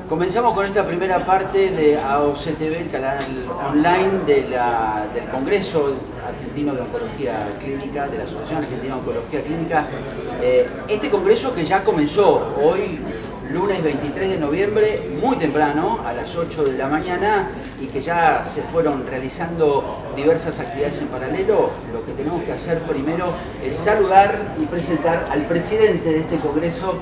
Comenzamos con esta primera parte de AOC-TV, el canal online del Congreso Argentino de Oncología Clínica, de la Asociación Argentina de Oncología Clínica. Este congreso que ya comenzó hoy, lunes 23 de noviembre, muy temprano, a las 8 de la mañana, y que ya se fueron realizando diversas actividades en paralelo. Lo que tenemos que hacer primero es saludar y presentar al presidente de este congreso,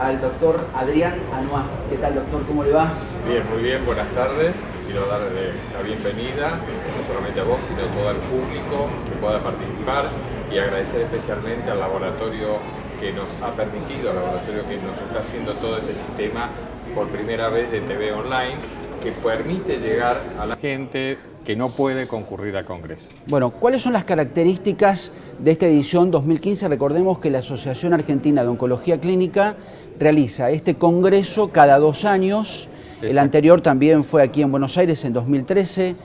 al doctor Adrián Anuá. ¿Qué tal, doctor? ¿Cómo le va? Bien, muy bien, buenas tardes. Quiero darle la bienvenida, no solamente a vos, sino a todo el público que pueda participar, y agradecer especialmente al laboratorio que nos ha permitido, al laboratorio que nos está haciendo todo este sistema por primera vez de TV online, que permite llegar a la gente que no puede concurrir al Congreso. Bueno, ¿cuáles son las características de esta edición 2015? Recordemos que la Asociación Argentina de Oncología Clínica realiza este congreso cada 2 años. Exacto. El anterior también fue aquí en Buenos Aires en 2013.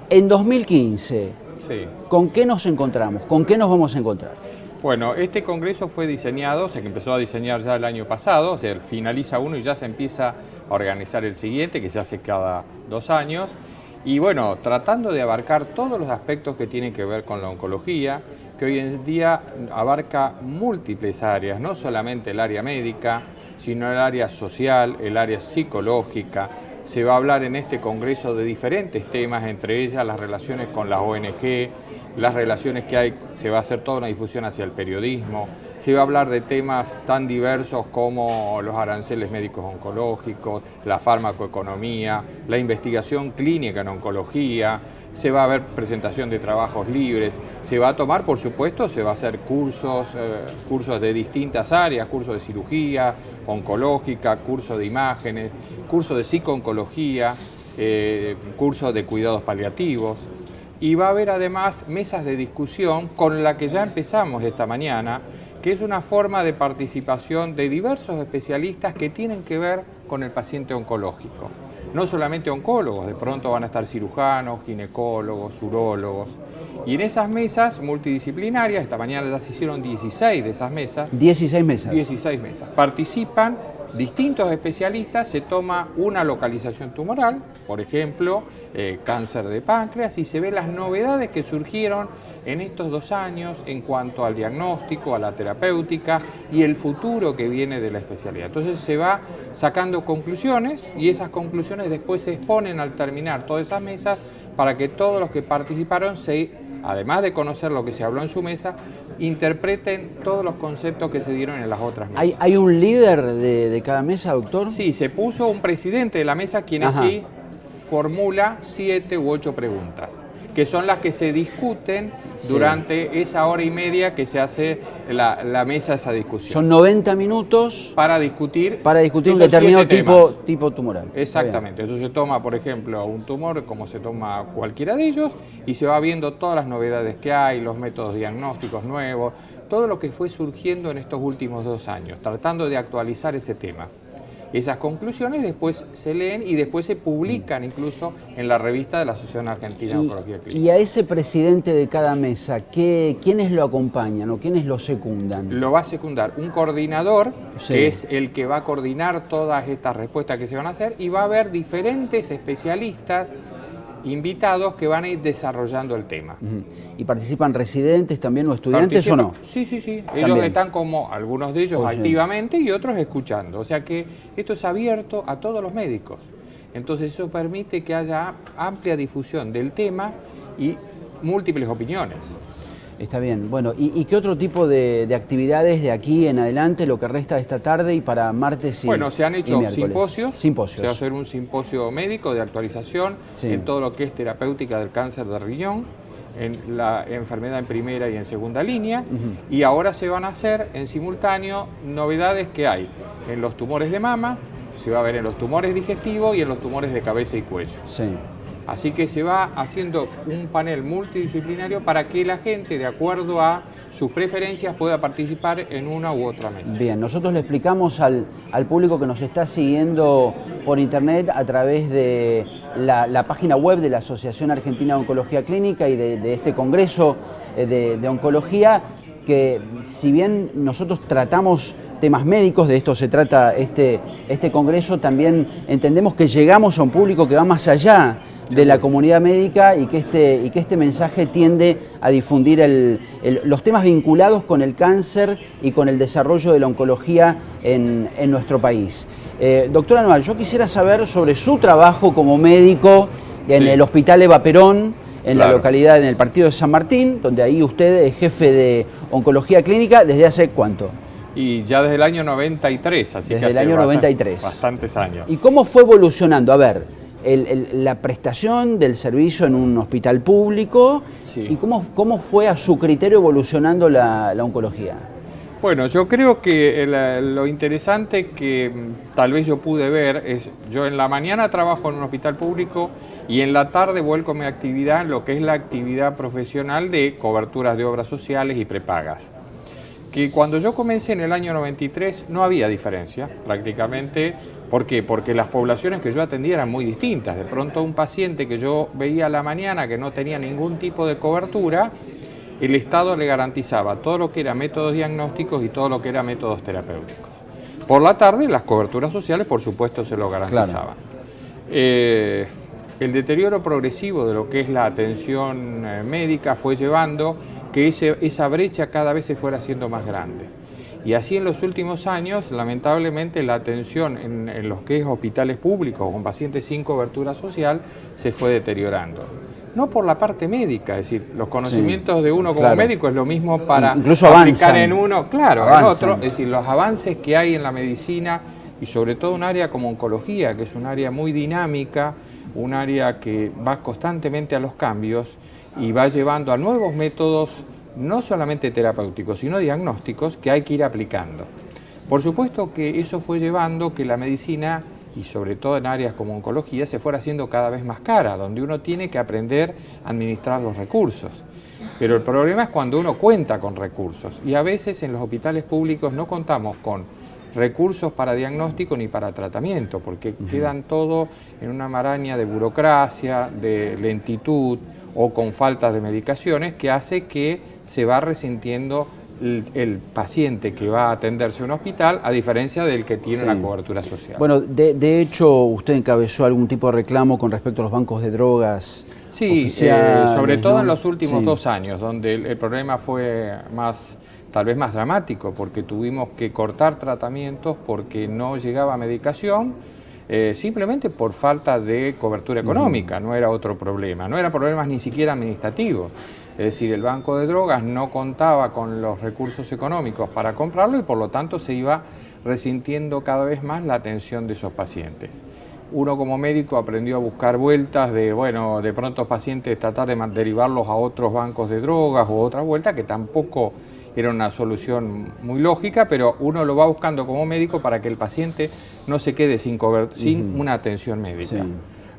En 2015, sí. ¿Con qué nos encontramos? ¿Con qué nos vamos a encontrar? Bueno, este congreso fue diseñado, o sea que empezó a diseñar ya el año pasado, o sea, finaliza uno y ya se empieza a organizar el siguiente, que se hace cada 2 años. Y bueno, tratando de abarcar todos los aspectos que tienen que ver con la oncología, que hoy en día abarca múltiples áreas, no solamente el área médica, sino el área social, el área psicológica. Se va a hablar en este congreso de diferentes temas, entre ellas las relaciones con las ONG, las relaciones que hay, se va a hacer toda una difusión hacia el periodismo, se va a hablar de temas tan diversos como los aranceles médicos oncológicos, la farmacoeconomía, la investigación clínica en oncología, se va a ver presentación de trabajos libres, se va a tomar, por supuesto, se va a hacer cursos de distintas áreas, cursos de cirugía oncológica, cursos de imágenes, cursos de psicooncología, cursos de cuidados paliativos. Y va a haber además mesas de discusión con la que ya empezamos esta mañana, que es una forma de participación de diversos especialistas que tienen que ver con el paciente oncológico. No solamente oncólogos, de pronto van a estar cirujanos, ginecólogos, urólogos. Y en esas mesas multidisciplinarias, esta mañana ya se hicieron 16 de esas mesas. 16 mesas. 16 mesas. Participan distintos especialistas, se toma una localización tumoral, por ejemplo, cáncer de páncreas, y se ven las novedades que surgieron en estos 2 años en cuanto al diagnóstico, a la terapéutica y el futuro que viene de la especialidad. Entonces se va sacando conclusiones y esas conclusiones después se exponen al terminar todas esas mesas para que todos los que participaron, además de conocer lo que se habló en su mesa, interpreten todos los conceptos que se dieron en las otras mesas. ¿Hay un líder de cada mesa, doctor? Sí, se puso un presidente de la mesa quien aquí formula 7 u 8 preguntas, que son las que se discuten durante esa hora y media que se hace la mesa, esa discusión. Son 90 minutos para discutir un determinado tipo tumoral. Exactamente. Entonces se toma, por ejemplo, un tumor como se toma cualquiera de ellos y se va viendo todas las novedades que hay, los métodos diagnósticos nuevos, todo lo que fue surgiendo en estos últimos 2 años, tratando de actualizar ese tema. Esas conclusiones después se leen y después se publican incluso en la revista de la Asociación Argentina de Oncología Clínica. ¿Y a ese presidente de cada mesa, quiénes lo acompañan o quiénes lo secundan? Lo va a secundar un coordinador, que es el que va a coordinar todas estas respuestas que se van a hacer, y va a haber diferentes especialistas invitados que van a ir desarrollando el tema. ¿Y participan residentes también o estudiantes o no? Sí. Ellos están como, algunos de ellos activamente y otros escuchando. O sea que esto es abierto a todos los médicos. Entonces eso permite que haya amplia difusión del tema y múltiples opiniones. Está bien. Bueno, ¿y qué otro tipo de actividades de aquí en adelante, lo que resta de esta tarde y para martes y Bueno, se han hecho simposios. Se va a hacer un simposio médico de actualización en todo lo que es terapéutica del cáncer de riñón, en la enfermedad en primera y en segunda línea, y ahora se van a hacer en simultáneo novedades que hay en los tumores de mama, se va a ver en los tumores digestivos y en los tumores de cabeza y cuello. Así que se va haciendo un panel multidisciplinario para que la gente, de acuerdo a sus preferencias, pueda participar en una u otra mesa. Bien, nosotros le explicamos al público que nos está siguiendo por internet a través de la página web de la Asociación Argentina de Oncología Clínica y de este congreso de oncología, que si bien nosotros tratamos temas médicos, de esto se trata este congreso. También entendemos que llegamos a un público que va más allá de la comunidad médica y que este mensaje tiende a difundir los temas vinculados con el cáncer y con el desarrollo de la oncología en nuestro país. Doctora Anual, yo quisiera saber sobre su trabajo como médico en el Hospital Eva Perón, en la localidad, en el partido de San Martín, donde ahí usted es jefe de oncología clínica. ¿Desde hace cuánto? Y ya desde el año 93, así desde que hace el año 93. Bastantes años. ¿Y cómo fue evolucionando? A ver, la prestación del servicio en un hospital público, sí, y cómo fue a su criterio evolucionando la oncología. Bueno, yo creo que lo interesante que tal vez yo pude ver es, yo en la mañana trabajo en un hospital público y en la tarde vuelco mi actividad en lo que es la actividad profesional de coberturas de obras sociales y prepagas. Que cuando yo comencé en el año 93 no había diferencia prácticamente. ¿Por qué? Porque las poblaciones que yo atendía eran muy distintas. De pronto un paciente que yo veía a la mañana que no tenía ningún tipo de cobertura, el Estado le garantizaba todo lo que era métodos diagnósticos y todo lo que era métodos terapéuticos. Por la tarde las coberturas sociales por supuesto se lo garantizaban. Claro. El deterioro progresivo de lo que es la atención médica fue llevando que esa brecha cada vez se fuera haciendo más grande. Y así en los últimos años, lamentablemente, la atención en los que es hospitales públicos con pacientes sin cobertura social se fue deteriorando. No por la parte médica, es decir, los conocimientos de uno como médico es lo mismo para incluso aplicar avanzan, en uno, claro, en otro. Es decir, los avances que hay en la medicina y sobre todo un área como oncología, que es un área muy dinámica, un área que va constantemente a los cambios y va llevando a nuevos métodos, no solamente terapéuticos, sino diagnósticos que hay que ir aplicando. Por supuesto que eso fue llevando que la medicina, y sobre todo en áreas como oncología, se fuera haciendo cada vez más cara, donde uno tiene que aprender a administrar los recursos. Pero el problema es cuando uno cuenta con recursos, y a veces en los hospitales públicos no contamos con recursos para diagnóstico ni para tratamiento, porque quedan todo en una maraña de burocracia, de lentitud o con falta de medicaciones que hace que se va resintiendo el paciente que va a atenderse a un hospital, a diferencia del que tiene una cobertura social. Bueno, de hecho, usted encabezó algún tipo de reclamo con respecto a los bancos de drogas. Sí, sobre todo en los últimos 2 años, donde el problema fue tal vez más dramático, porque tuvimos que cortar tratamientos porque no llegaba medicación, simplemente por falta de cobertura económica, no era otro problema, no eran problemas ni siquiera administrativos. Es decir, el banco de drogas no contaba con los recursos económicos para comprarlo y por lo tanto se iba resintiendo cada vez más la atención de esos pacientes. Uno como médico aprendió a buscar vueltas de, bueno, de pronto pacientes tratar de derivarlos a otros bancos de drogas o otra vuelta que tampoco era una solución muy lógica, pero uno lo va buscando como médico para que el paciente no se quede sin una atención médica. Sí.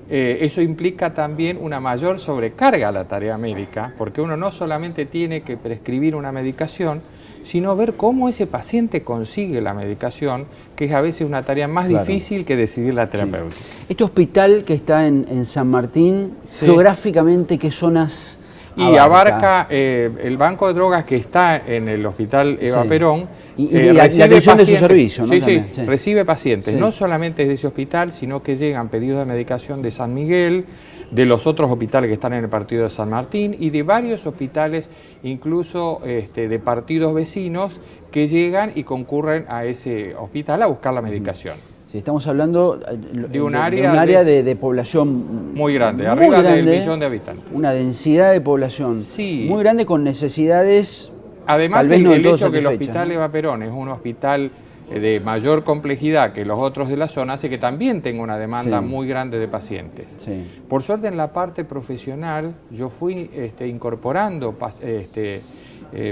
Eso implica también una mayor sobrecarga a la tarea médica, porque uno no solamente tiene que prescribir una medicación, sino ver cómo ese paciente consigue la medicación, que es a veces una tarea más difícil que decidir la terapéutica. Este hospital que está en San Martín, geográficamente, ¿qué zonas y abarca el banco de drogas que está en el hospital Eva Perón. Y la atención de su servicio, ¿no? Sí, recibe pacientes, no solamente de ese hospital, sino que llegan pedidos de medicación de San Miguel, de los otros hospitales que están en el partido de San Martín y de varios hospitales, incluso de partidos vecinos, que llegan y concurren a ese hospital a buscar la medicación. Sí, estamos hablando de un área de población muy grande, arriba del 1 millón de habitantes. Una densidad de población muy grande con necesidades. Además, tal vez el hecho que el hospital Eva Perón es un hospital de mayor complejidad que los otros de la zona hace que también tenga una demanda muy grande de pacientes. Sí. Por suerte, en la parte profesional, yo fui incorporando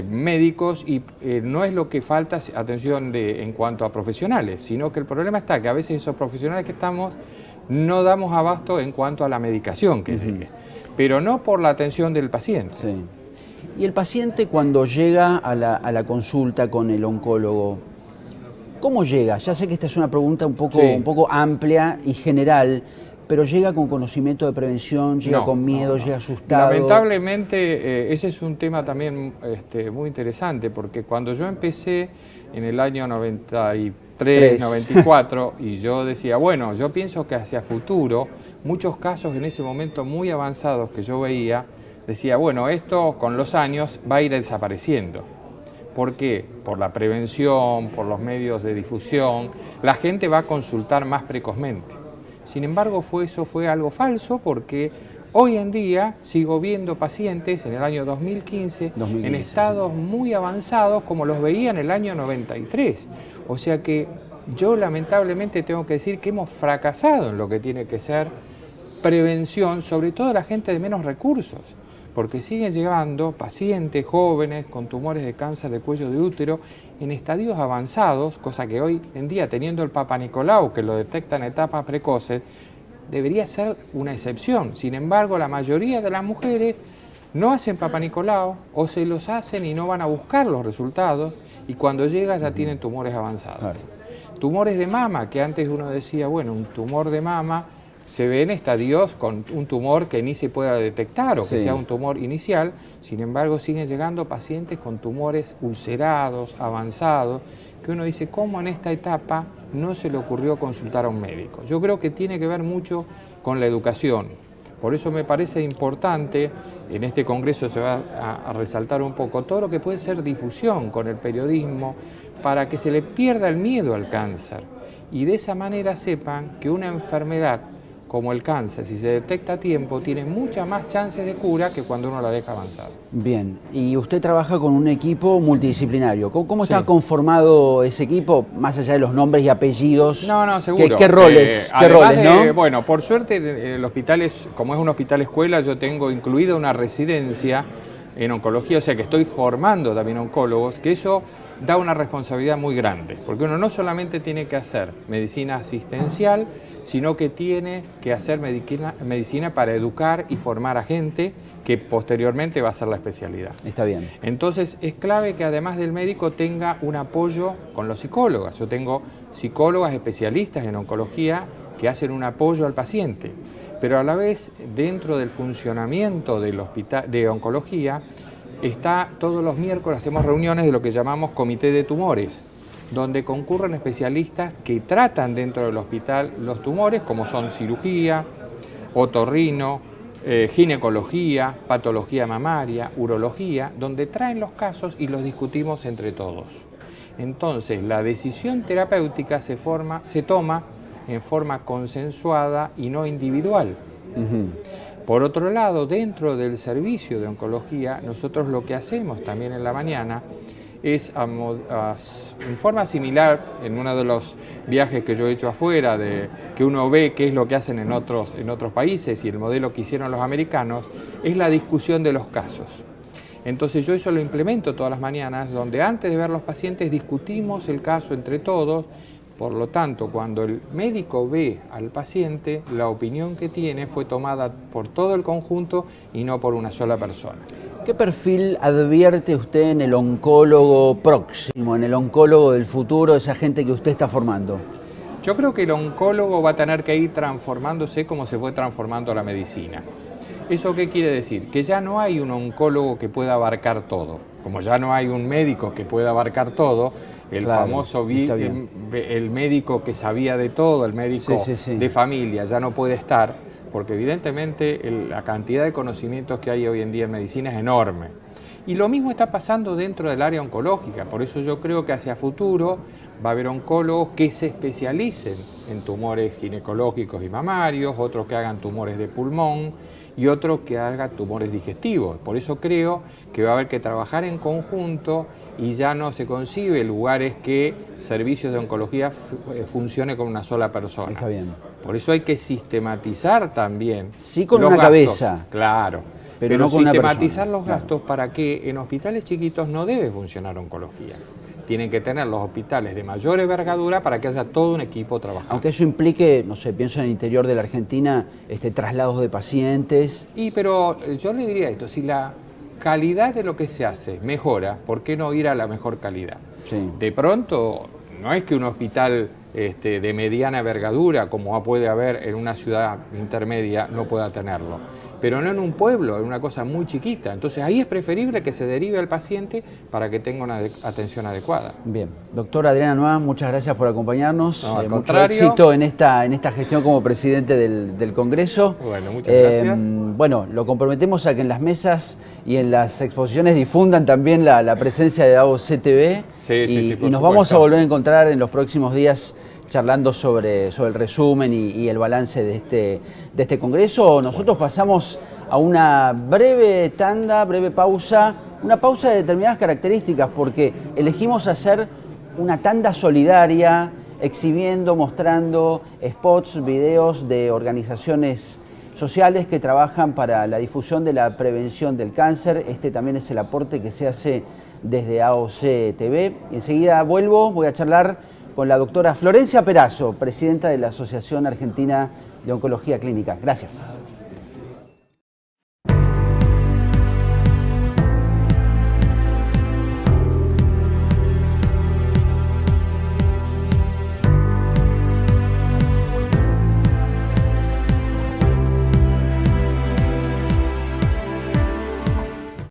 médicos y no es lo que falta atención en cuanto a profesionales, sino que el problema está que a veces esos profesionales que estamos no damos abasto en cuanto a la medicación que sigue, pero no por la atención del paciente. Sí. Y el paciente cuando llega a la consulta con el oncólogo, ¿cómo llega? Ya sé que esta es una pregunta un poco amplia y general, pero llega con conocimiento de prevención, llega con miedo, llega asustado. Lamentablemente ese es un tema también muy interesante, porque cuando yo empecé en el año 93, 94, y yo decía, bueno, yo pienso que hacia futuro, muchos casos en ese momento muy avanzados que yo veía, decía, bueno, esto con los años va a ir desapareciendo. ¿Por qué? Por la prevención, por los medios de difusión, la gente va a consultar más precozmente. Sin embargo, eso fue algo falso porque hoy en día sigo viendo pacientes en el año 2015 en estados muy avanzados como los veía en el año 93. O sea que yo lamentablemente tengo que decir que hemos fracasado en lo que tiene que ser prevención, sobre todo la gente de menos recursos, porque siguen llegando pacientes jóvenes con tumores de cáncer de cuello de útero en estadios avanzados, cosa que hoy en día, teniendo el Papa Nicolau, que lo detecta en etapas precoces, debería ser una excepción. Sin embargo, la mayoría de las mujeres no hacen Papa Nicolau o se los hacen y no van a buscar los resultados y cuando llega ya tienen tumores avanzados. Claro. Tumores de mama, que antes uno decía, bueno, un tumor de mama se ve en estadios con un tumor que ni se pueda detectar o que sea un tumor inicial, sin embargo siguen llegando pacientes con tumores ulcerados, avanzados, que uno dice, ¿cómo en esta etapa no se le ocurrió consultar a un médico? Yo creo que tiene que ver mucho con la educación. Por eso me parece importante, en este congreso se va a resaltar un poco todo lo que puede ser difusión con el periodismo para que se le pierda el miedo al cáncer y de esa manera sepan que una enfermedad como el cáncer, si se detecta a tiempo, tiene muchas más chances de cura que cuando uno la deja avanzar. Bien, y usted trabaja con un equipo multidisciplinario. ¿Cómo está conformado ese equipo, más allá de los nombres y apellidos? No, seguro. ¿Qué roles, ¿no? Bueno, por suerte, el hospital como es un hospital escuela, yo tengo incluida una residencia en oncología, o sea que estoy formando también oncólogos, que eso da una responsabilidad muy grande, porque uno no solamente tiene que hacer medicina asistencial, sino que tiene que hacer medicina para educar y formar a gente que posteriormente va a ser la especialidad. Está bien. Entonces es clave que además del médico tenga un apoyo con los psicólogos. Yo tengo psicólogas especialistas en oncología que hacen un apoyo al paciente, pero a la vez dentro del funcionamiento del hospital de oncología está todos los miércoles hacemos reuniones de lo que llamamos comité de tumores, donde concurren especialistas que tratan dentro del hospital los tumores, como son cirugía, otorrino, ginecología, patología mamaria, urología, donde traen los casos y los discutimos entre todos. Entonces, la decisión terapéutica se toma en forma consensuada y no individual. Por otro lado, dentro del servicio de oncología, nosotros lo que hacemos también en la mañana es, en forma similar, en uno de los viajes que yo he hecho afuera, que uno ve qué es lo que hacen en otros países y el modelo que hicieron los americanos, es la discusión de los casos. Entonces yo eso lo implemento todas las mañanas, donde antes de ver los pacientes discutimos el caso entre todos. Por lo tanto, cuando el médico ve al paciente, la opinión que tiene fue tomada por todo el conjunto y no por una sola persona. ¿Qué perfil advierte usted en el oncólogo próximo, en el oncólogo del futuro, esa gente que usted está formando? Yo creo que el oncólogo va a tener que ir transformándose como se fue transformando la medicina. ¿Eso qué quiere decir? Que ya no hay un oncólogo que pueda abarcar todo. Como ya no hay un médico que pueda abarcar todo, el famoso el médico que sabía de todo, el médico de familia, ya no puede estar, porque evidentemente la cantidad de conocimientos que hay hoy en día en medicina es enorme. Y lo mismo está pasando dentro del área oncológica, por eso yo creo que hacia futuro va a haber oncólogos que se especialicen en tumores ginecológicos y mamarios, otros que hagan tumores de pulmón y otros que hagan tumores digestivos. Por eso creo que va a haber que trabajar en conjunto y ya no se concibe lugares que servicios de oncología funcione con una sola persona. Está bien. Por eso hay que sistematizar también. Sí, con una cabeza. Claro. Pero no con una persona. Sistematizar los gastos para que en hospitales chiquitos no debe funcionar oncología. Tienen que tener los hospitales de mayor envergadura para que haya todo un equipo trabajando. Aunque eso implique, no sé, pienso en el interior de la Argentina, traslados de pacientes. Pero yo le diría esto, si la calidad de lo que se hace mejora, ¿por qué no ir a la mejor calidad? Sí. De pronto, no es que un hospital de mediana envergadura, como puede haber en una ciudad intermedia, no pueda tenerlo. pero no en un pueblo, en una cosa muy chiquita. Entonces ahí es preferible que se derive al paciente para que tenga una atención adecuada. Bien, doctora Adriana Noa, muchas gracias por acompañarnos. No, al mucho contrario. éxito en esta gestión como presidente del Congreso. Bueno, muchas gracias. Bueno, lo comprometemos a que en las mesas y en las exposiciones difundan también la presencia de Davos CTV. Sí, y nos vamos a volver a encontrar en los próximos días charlando sobre el resumen y el balance de este Congreso. Nosotros pasamos a una breve pausa, una pausa de determinadas características, porque elegimos hacer una tanda solidaria, exhibiendo, mostrando spots, videos de organizaciones sociales que trabajan para la difusión de la prevención del cáncer. Este también es el aporte que se hace desde AOC TV. Enseguida voy a charlar con la doctora Florencia Perazo, presidenta de la Asociación Argentina de Oncología Clínica. Gracias.